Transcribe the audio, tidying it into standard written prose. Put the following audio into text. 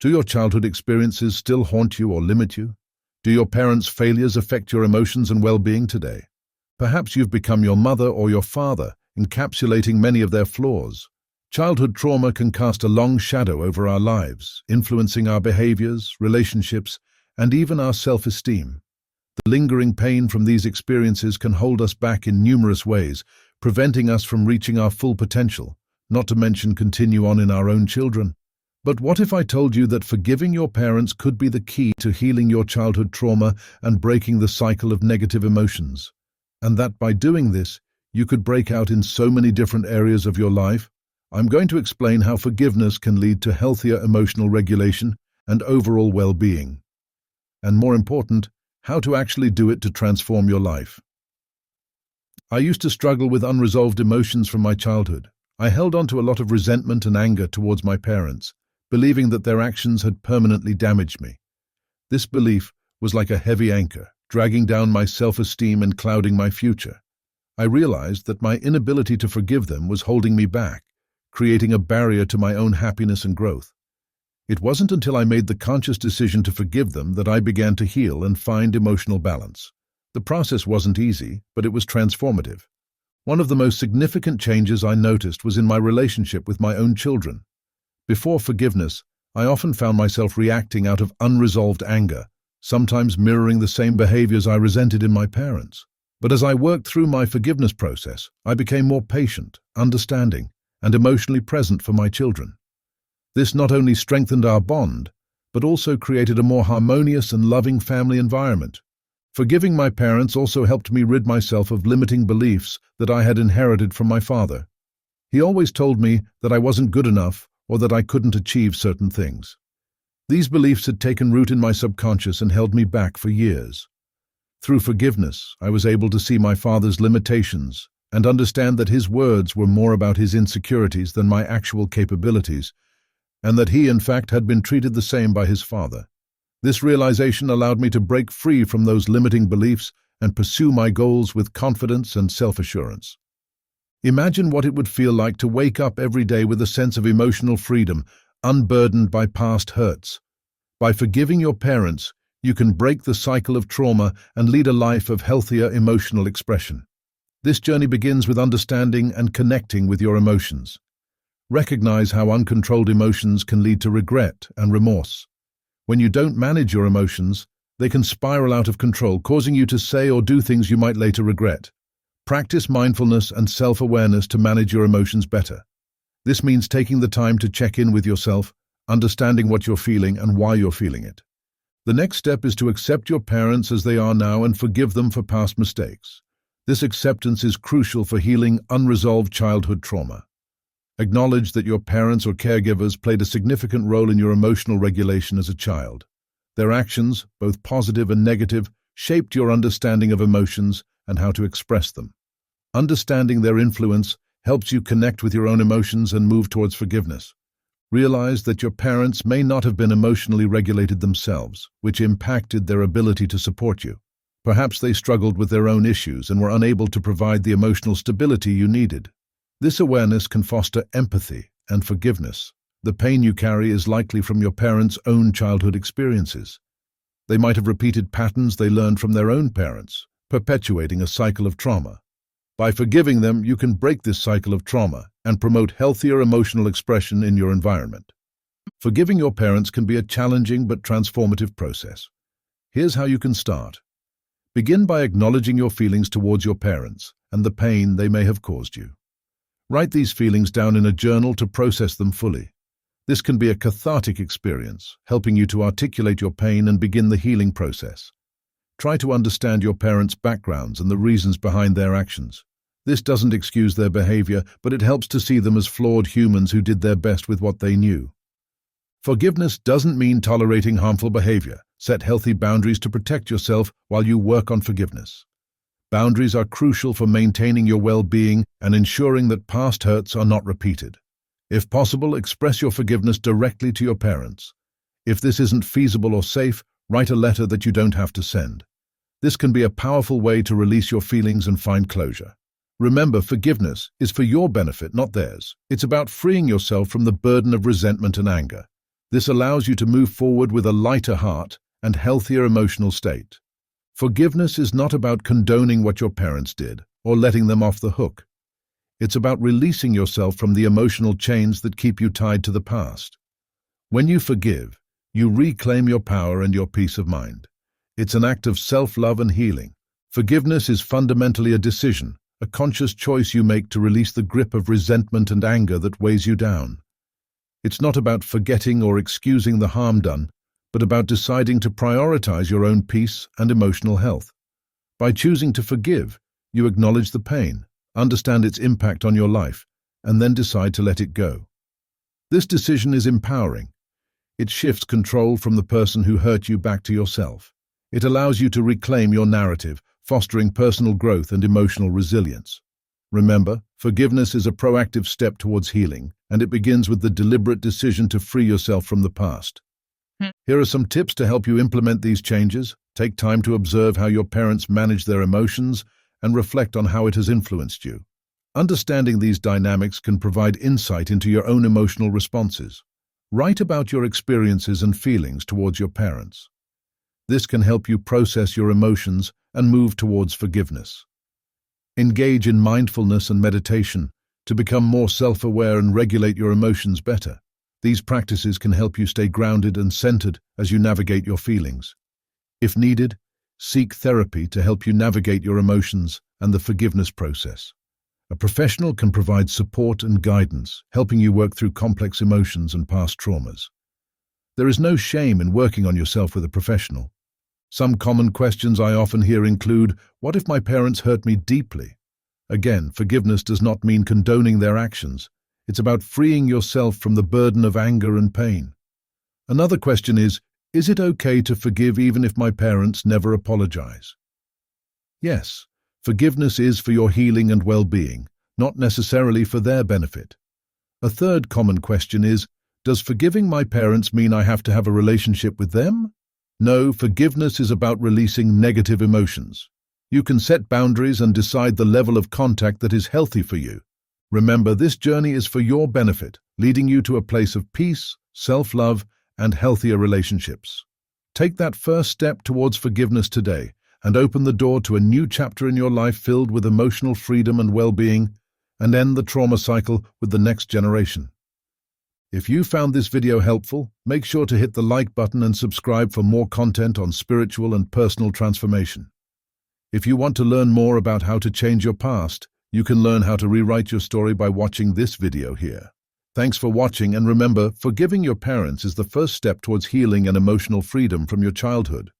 Do your childhood experiences still haunt you or limit you? Do your parents' failures affect your emotions and well-being today? Perhaps you've become your mother or your father, encapsulating many of their flaws. Childhood trauma can cast a long shadow over our lives, influencing our behaviors, relationships, and even our self-esteem. The lingering pain from these experiences can hold us back in numerous ways, preventing us from reaching our full potential, not to mention continue on in our own children. But what if I told you that forgiving your parents could be the key to healing your childhood trauma and breaking the cycle of negative emotions? And that by doing this, you could break out in so many different areas of your life? I'm going to explain how forgiveness can lead to healthier emotional regulation and overall well-being. And more important, how to actually do it to transform your life. I used to struggle with unresolved emotions from my childhood. I held on to a lot of resentment and anger towards my parents, believing that their actions had permanently damaged me. This belief was like a heavy anchor, dragging down my self-esteem and clouding my future. I realized that my inability to forgive them was holding me back, creating a barrier to my own happiness and growth. It wasn't until I made the conscious decision to forgive them that I began to heal and find emotional balance. The process wasn't easy, but it was transformative. One of the most significant changes I noticed was in my relationship with my own children. Before forgiveness, I often found myself reacting out of unresolved anger, sometimes mirroring the same behaviors I resented in my parents. But as I worked through my forgiveness process, I became more patient, understanding, and emotionally present for my children. This not only strengthened our bond, but also created a more harmonious and loving family environment. Forgiving my parents also helped me rid myself of limiting beliefs that I had inherited from my father. He always told me that I wasn't good enough or that I couldn't achieve certain things. These beliefs had taken root in my subconscious and held me back for years. Through forgiveness, I was able to see my father's limitations and understand that his words were more about his insecurities than my actual capabilities, and that he, in fact, had been treated the same by his father. This realization allowed me to break free from those limiting beliefs and pursue my goals with confidence and self-assurance. Imagine what it would feel like to wake up every day with a sense of emotional freedom, unburdened by past hurts. By forgiving your parents, you can break the cycle of trauma and lead a life of healthier emotional expression. This journey begins with understanding and connecting with your emotions. Recognize how uncontrolled emotions can lead to regret and remorse. When you don't manage your emotions, they can spiral out of control, causing you to say or do things you might later regret. Practice mindfulness and self-awareness to manage your emotions better. This means taking the time to check in with yourself, understanding what you're feeling and why you're feeling it. The next step is to accept your parents as they are now and forgive them for past mistakes. This acceptance is crucial for healing unresolved childhood trauma. Acknowledge that your parents or caregivers played a significant role in your emotional regulation as a child. Their actions, both positive and negative, shaped your understanding of emotions and how to express them. Understanding their influence helps you connect with your own emotions and move towards forgiveness. Realize that your parents may not have been emotionally regulated themselves, which impacted their ability to support you. Perhaps they struggled with their own issues and were unable to provide the emotional stability you needed. This awareness can foster empathy and forgiveness. The pain you carry is likely from your parents' own childhood experiences. They might have repeated patterns they learned from their own parents, perpetuating a cycle of trauma. By forgiving them, you can break this cycle of trauma and promote healthier emotional expression in your environment. Forgiving your parents can be a challenging but transformative process. Here's how you can start. Begin by acknowledging your feelings towards your parents and the pain they may have caused you. Write these feelings down in a journal to process them fully. This can be a cathartic experience, helping you to articulate your pain and begin the healing process. Try to understand your parents' backgrounds and the reasons behind their actions. This doesn't excuse their behavior, but it helps to see them as flawed humans who did their best with what they knew. Forgiveness doesn't mean tolerating harmful behavior. Set healthy boundaries to protect yourself while you work on forgiveness. Boundaries are crucial for maintaining your well-being and ensuring that past hurts are not repeated. If possible, express your forgiveness directly to your parents. If this isn't feasible or safe, write a letter that you don't have to send. This can be a powerful way to release your feelings and find closure. Remember, forgiveness is for your benefit, not theirs. It's about freeing yourself from the burden of resentment and anger. This allows you to move forward with a lighter heart and healthier emotional state. Forgiveness is not about condoning what your parents did or letting them off the hook. It's about releasing yourself from the emotional chains that keep you tied to the past. When you forgive, you reclaim your power and your peace of mind. It's an act of self-love and healing. Forgiveness is fundamentally a decision, a conscious choice you make to release the grip of resentment and anger that weighs you down. It's not about forgetting or excusing the harm done, but about deciding to prioritize your own peace and emotional health. By choosing to forgive, you acknowledge the pain, understand its impact on your life, and then decide to let it go. This decision is empowering. It shifts control from the person who hurt you back to yourself. It allows you to reclaim your narrative, fostering personal growth and emotional resilience. Remember, forgiveness is a proactive step towards healing, and it begins with the deliberate decision to free yourself from the past. Here are some tips to help you implement these changes. Take time to observe how your parents manage their emotions and reflect on how it has influenced you. Understanding these dynamics can provide insight into your own emotional responses. Write about your experiences and feelings towards your parents. This can help you process your emotions and move towards forgiveness. Engage in mindfulness and meditation to become more self-aware and regulate your emotions better. These practices can help you stay grounded and centered as you navigate your feelings. If needed, seek therapy to help you navigate your emotions and the forgiveness process. A professional can provide support and guidance, helping you work through complex emotions and past traumas. There is no shame in working on yourself with a professional. Some common questions I often hear include, what if my parents hurt me deeply? Again, forgiveness does not mean condoning their actions. It's about freeing yourself from the burden of anger and pain. Another question is it okay to forgive even if my parents never apologize? Yes, forgiveness is for your healing and well-being, not necessarily for their benefit. A third common question is, does forgiving my parents mean I have to have a relationship with them? No, forgiveness is about releasing negative emotions. You can set boundaries and decide the level of contact that is healthy for you. Remember, this journey is for your benefit, leading you to a place of peace, self-love, and healthier relationships. Take that first step towards forgiveness today and open the door to a new chapter in your life filled with emotional freedom and well-being, and end the trauma cycle with the next generation. If you found this video helpful, make sure to hit the like button and subscribe for more content on spiritual and personal transformation. If you want to learn more about how to change your past, you can learn how to rewrite your story by watching this video here. Thanks for watching, and remember, forgiving your parents is the first step towards healing and emotional freedom from your childhood.